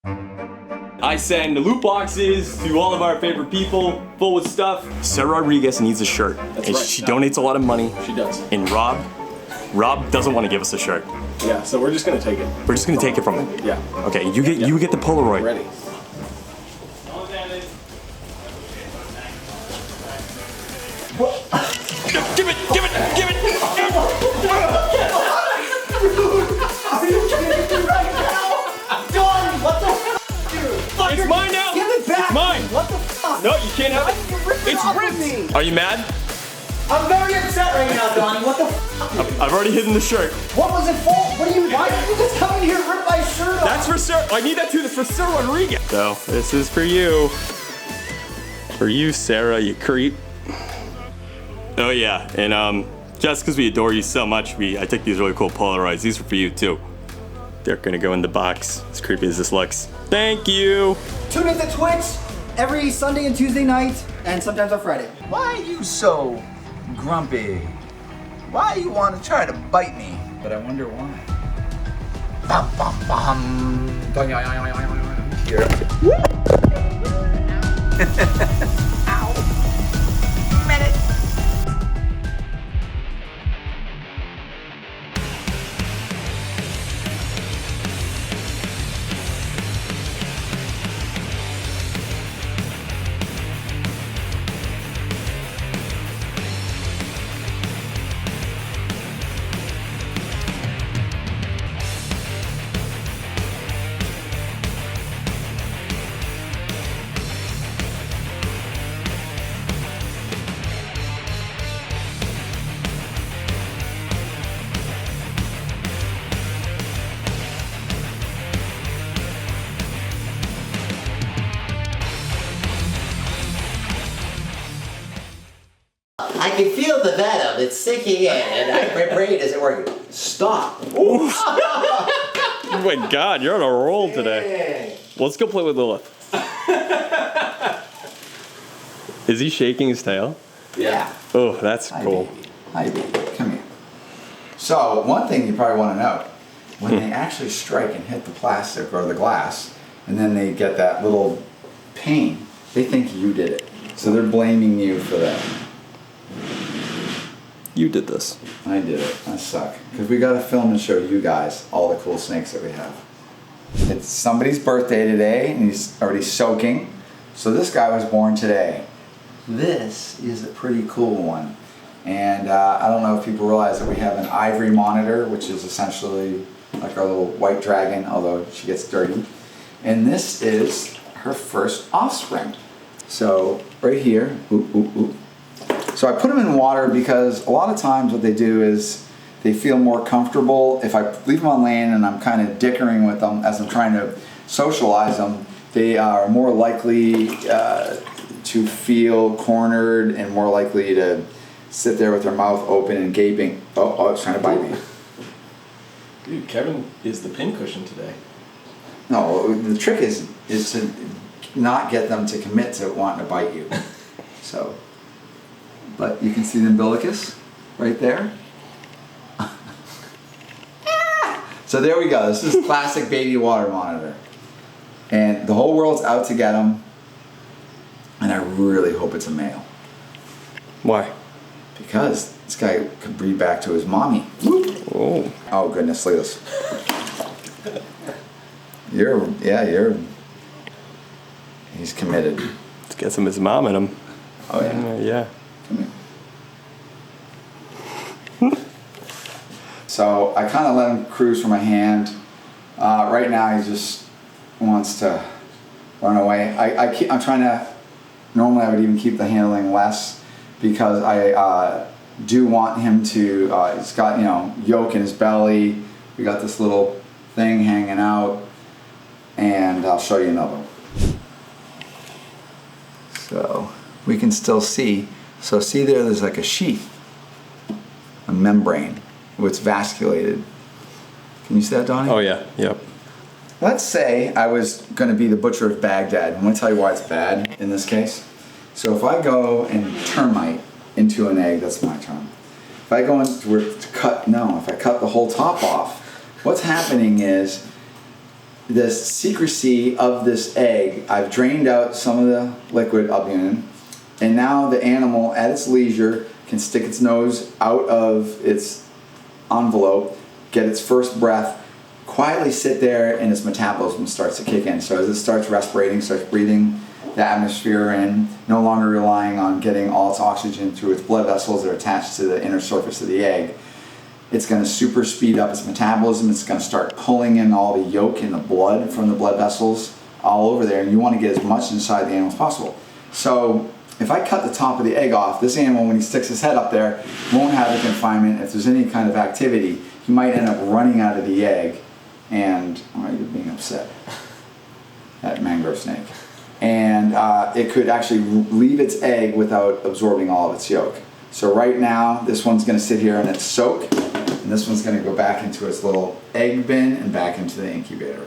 I send loot boxes to all of our favorite people, full with stuff. Sarah Rodriguez needs a shirt. That's and right. She donates a lot of money. She does. And Rob doesn't want to give us a shirt. Yeah, so we're just gonna take it. We're just gonna take it from him. Yeah. Okay, you get the Polaroid. Ready. Give it! Are you kidding me right now? Donny, what the f, dude? It's mine now! Give it back! It's mine! What the fuck? No, you can't have it. It's ripped! Are you mad? I'm very upset right now, Donny. What the f? I've already hidden the shirt. What was it for? Why did you just come in here and rip my shirt off? That's for Sarah. I need that too. That's for Sarah Rodriguez. So, this is for you. For you, Sarah, you creep. Oh yeah, and just because we adore you so much, I took these really cool Polaroids. These are for you too. They're gonna go in the box, as creepy as this looks. Thank you! Tune in to Twitch every Sunday and Tuesday night, and sometimes on Friday. Why are you so grumpy? Why you want to try to bite me? But I wonder why. Bum, bum, bum. Here. Ow. Minute. I can feel the venom. It's sinking in, and my brain isn't working. Stop. Oh my God, you're on a roll today. Let's go play with Lilith. Is he shaking his tail? Yeah. Oh, that's cool. Baby. Hi, baby. Come here. So, one thing you probably want to know, when they actually strike and hit the plastic or the glass, and then they get that little pain, they think you did it. So they're blaming you for that. You did this. I did it. I suck. Because we got to film and show you guys all the cool snakes that we have. It's somebody's birthday today, and he's already soaking. So this guy was born today. This is a pretty cool one. And I don't know if people realize that we have an ivory monitor, which is essentially like our little white dragon, although she gets dirty. And this is her first offspring. So right here, So I put them in water because a lot of times what they do is they feel more comfortable. If I leave them on land and I'm kind of dickering with them as I'm trying to socialize them, they are more likely to feel cornered and more likely to sit there with their mouth open and gaping. Oh, it's trying to bite me. Dude, Kevin is the pincushion today. No, the trick is to not get them to commit to wanting to bite you. So, but you can see the umbilicus right there. So there we go. This is classic baby water monitor. And the whole world's out to get them. And I really hope it's a male. Why? Because this guy could breed back to his mommy. Oh. Oh goodness, look at this. He's committed. Let's get some of his mom in him. Oh yeah. Yeah. Come here. So I kind of let him cruise for my hand. Right now he just wants to run away. I'm trying to, normally I would even keep the handling less because I do want him to, he's got, yolk in his belly. We got this little thing hanging out, and I'll show you another one. So we can still see. So see there's like a sheath, a membrane, it's vasculated. Can you see that, Donnie? Oh yeah, yep. Let's say I was going to be the butcher of Baghdad. I'm going to tell you why it's bad in this case. So if I go and termite into an egg, that's my term. If I go if I cut the whole top off, what's happening is the secrecy of this egg, I've drained out some of the liquid albumin, and now the animal at its leisure can stick its nose out of its envelope, get its first breath, quietly sit there, and its metabolism starts to kick in. So as it starts respirating, starts breathing the atmosphere in, no longer relying on getting all its oxygen through its blood vessels that are attached to the inner surface of the egg, it's going to super speed up its metabolism. It's going to start pulling in all the yolk and the blood from the blood vessels all over there, and you want to get as much inside the animal as possible. So if I cut the top of the egg off, this animal, when he sticks his head up there, won't have the confinement. If there's any kind of activity, he might end up running out of the egg, and you're being upset, that mangrove snake. And it could actually leave its egg without absorbing all of its yolk. So right now, this one's going to sit here and it's soak, and this one's going to go back into its little egg bin and back into the incubator.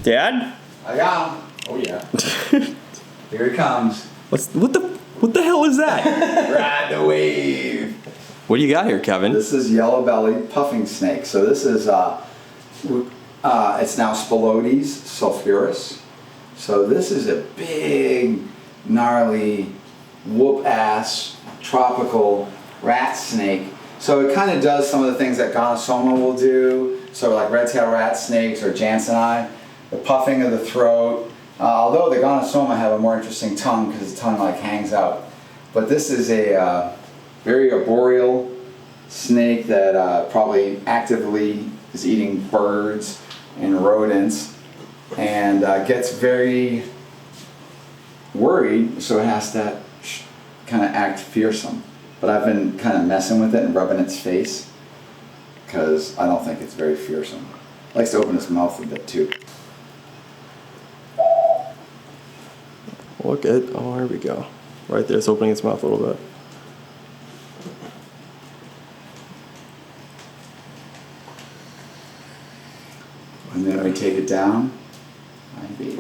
Dad? I got him. Oh yeah. Here he comes. What the hell is that? Ride the wave. What do you got here, Kevin? This is yellow-bellied puffing snake. So this is it's now Spilotes sulphureus. So this is a big, gnarly, whoop-ass, tropical rat snake. So it kind of does some of the things that Gonosoma will do. So like red-tailed rat snakes or Jansenii, the puffing of the throat. Although the Gonosoma have a more interesting tongue because the tongue like hangs out. But this is a very arboreal snake that probably actively is eating birds and rodents, and gets very worried, so it has to kind of act fearsome. But I've been kind of messing with it and rubbing its face because I don't think it's very fearsome. It likes to open its mouth a bit too. Look at, oh, here we go. Right there, it's opening its mouth a little bit. And then we take it down. Maybe.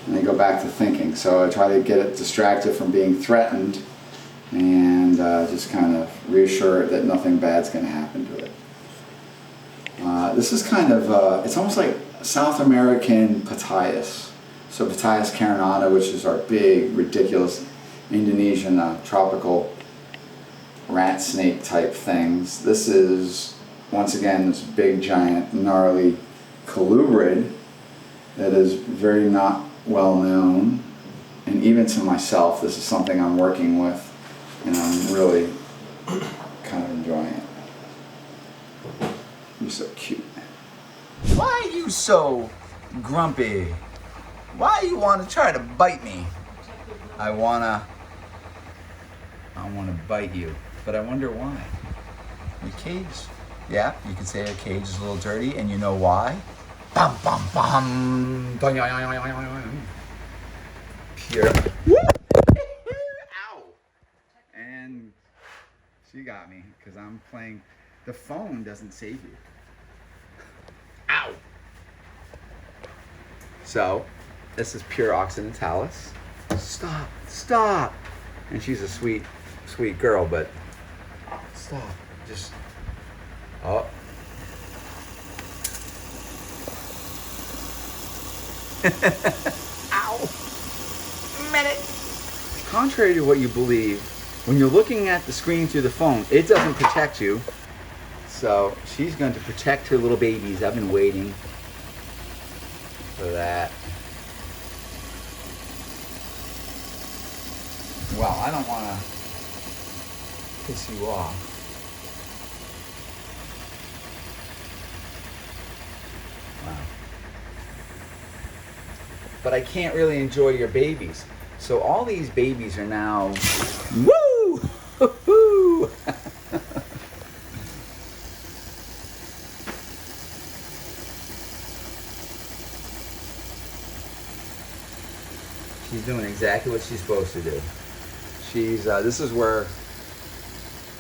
And I go back to thinking. So I try to get it distracted from being threatened and just kind of reassure it that nothing bad's going to happen to it. This is kind of, it's almost like South American Pataeus. So Pataeus carinata, which is our big, ridiculous Indonesian tropical rat snake type things. This is, once again, this big, giant, gnarly colubrid that is very not well known. And even to myself, this is something I'm working with, and I'm really kind of enjoying it. You're so cute. Why are you so grumpy? Why you want to try to bite me? I wanna bite you, but I wonder why. Your cage, yeah, you could say a cage is a little dirty, and you know why? Bum bum bum. Pure. Ow! And she got me because I'm playing. The phone doesn't save you. Ow! So, this is pure occidentalis. Stop, stop! And she's a sweet, sweet girl, but stop. Just, oh. Ow! Minute! Contrary to what you believe, when you're looking at the screen through the phone, it doesn't protect you. So she's going to protect her little babies. I've been waiting for that. Well, I don't want to piss you off. Wow. But I can't really enjoy your babies. So all these babies are now, woo! Woo-hoo! She's doing exactly what she's supposed to do. She's, this is where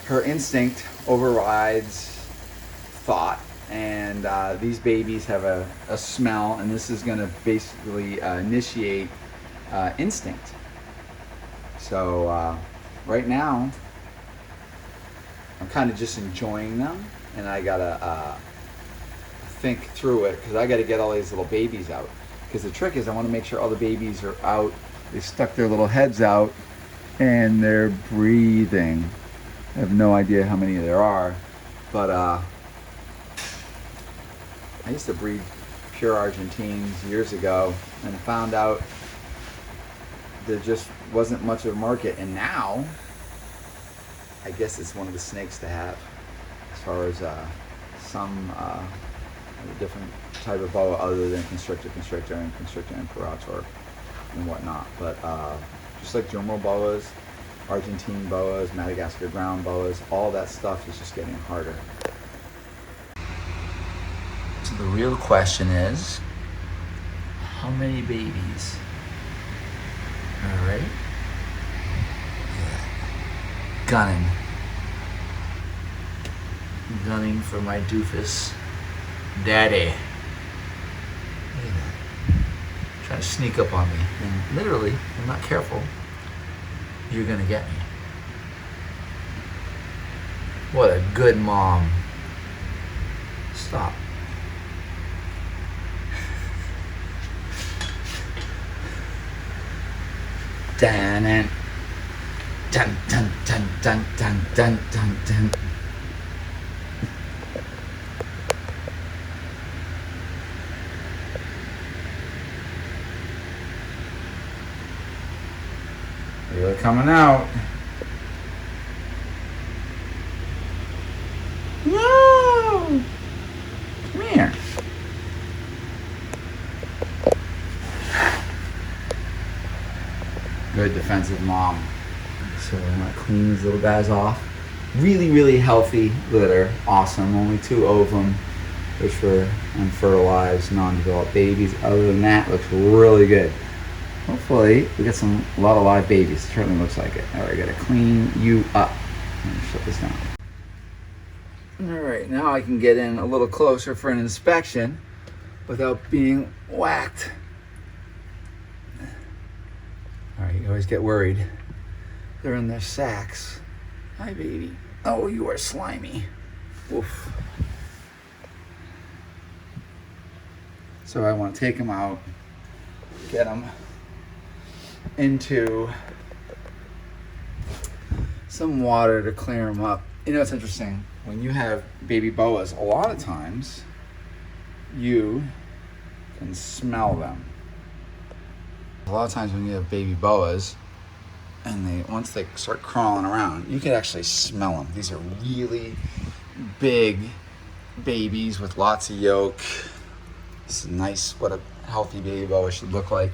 her instinct overrides thought, and these babies have a smell, and this is going to basically initiate instinct. So right now, I'm kind of just enjoying them and I gotta think through it because I gotta get all these little babies out. Because the trick is I want to make sure all the babies are out. They stuck their little heads out and they're breathing. I have no idea how many there are, but I used to breed pure Argentines years ago and found out there just wasn't much of a market, and now I guess it's one of the snakes to have as far as some different type of boa other than constrictor imperator and whatnot. But just like Jumbo boas, Argentine boas, Madagascar ground boas, all that stuff is just getting harder. So the real question is, how many babies? All right. Gunning for my doofus daddy. Look at that. Trying to sneak up on me. And literally, if I'm not careful, you're gonna get me. What a good mom. Stop. Dun dun dun dun dun dun dun dun dun. They're coming out. No! Come here. Good defensive mom. So I'm gonna clean these little guys off. Really, really healthy litter. Awesome. Only 2 ovum, which were unfertilized, non-developed babies. Other than that, looks really good. Hopefully, we get a lot of live babies. It certainly looks like it. All right, gotta clean you up. Let me shut this down. All right, now I can get in a little closer for an inspection without being whacked. All right, you always get worried. They're in their sacks. Hi, baby. Oh, you are slimy. Woof. So I want to take them out, get them into some water to clear them up. You know, it's interesting. When you have baby boas, a lot of times you can smell them. A lot of times when you have baby boas, and once they start crawling around, you can actually smell them. These are really big babies with lots of yolk. This is nice, what a healthy baby boa should look like.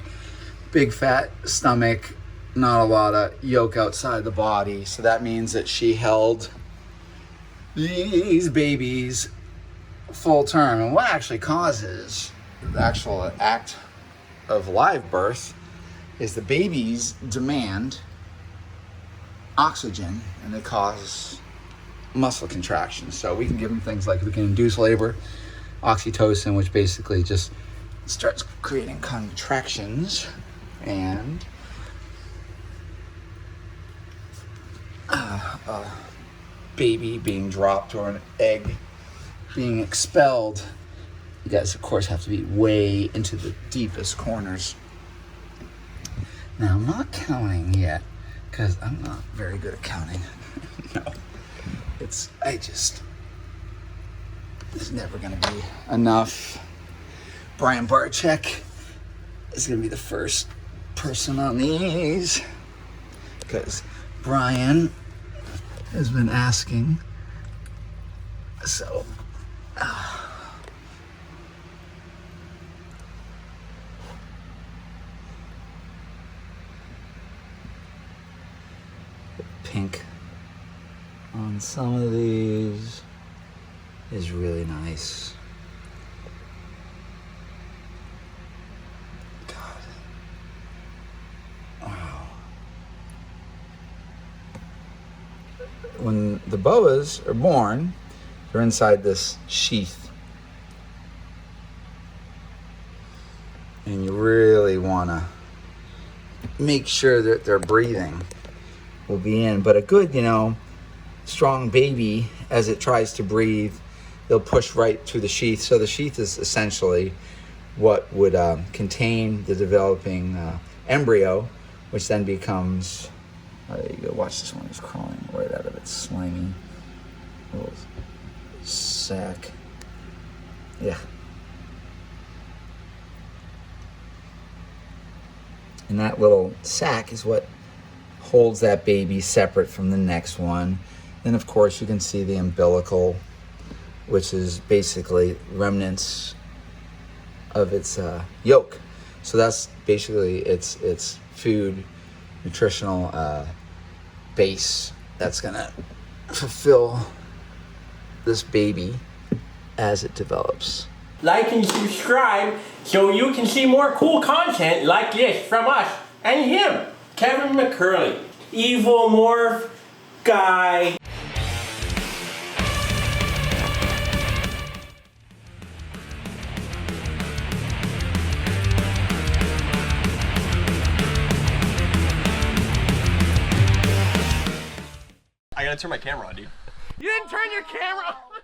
Big fat stomach, not a lot of yolk outside the body. So that means that she held these babies full term. And what actually causes the actual act of live birth is the babies demand oxygen and they cause muscle contraction. So we can give them things like, we can induce labor, oxytocin, which basically just starts creating contractions, and a baby being dropped or an egg being expelled. You guys, of course, have to be way into the deepest corners. Now, I'm not counting yet because I'm not very good at counting. No, it's never going to be enough. Brian Barczyk is going to be the first person on these because Brian has been asking. So, pink on some of these is really nice. God. Wow. When the boas are born, they're inside this sheath. And you really want to make sure that their breathing will be in. But a good, strong baby, as it tries to breathe, they'll push right through the sheath. So the sheath is essentially what would contain the developing embryo, which then becomes, oh, there you go, watch this one, it's crawling right out of its slimy little sack. Yeah. And that little sac is what holds that baby separate from the next one. Then of course you can see the umbilical, which is basically remnants of its yolk. So that's basically its food, nutritional base that's gonna fulfill this baby as it develops. Like and subscribe so you can see more cool content like this from us and him, Kevin McCurley, evil morph guy. I gotta turn my camera on, dude. You didn't turn your camera on!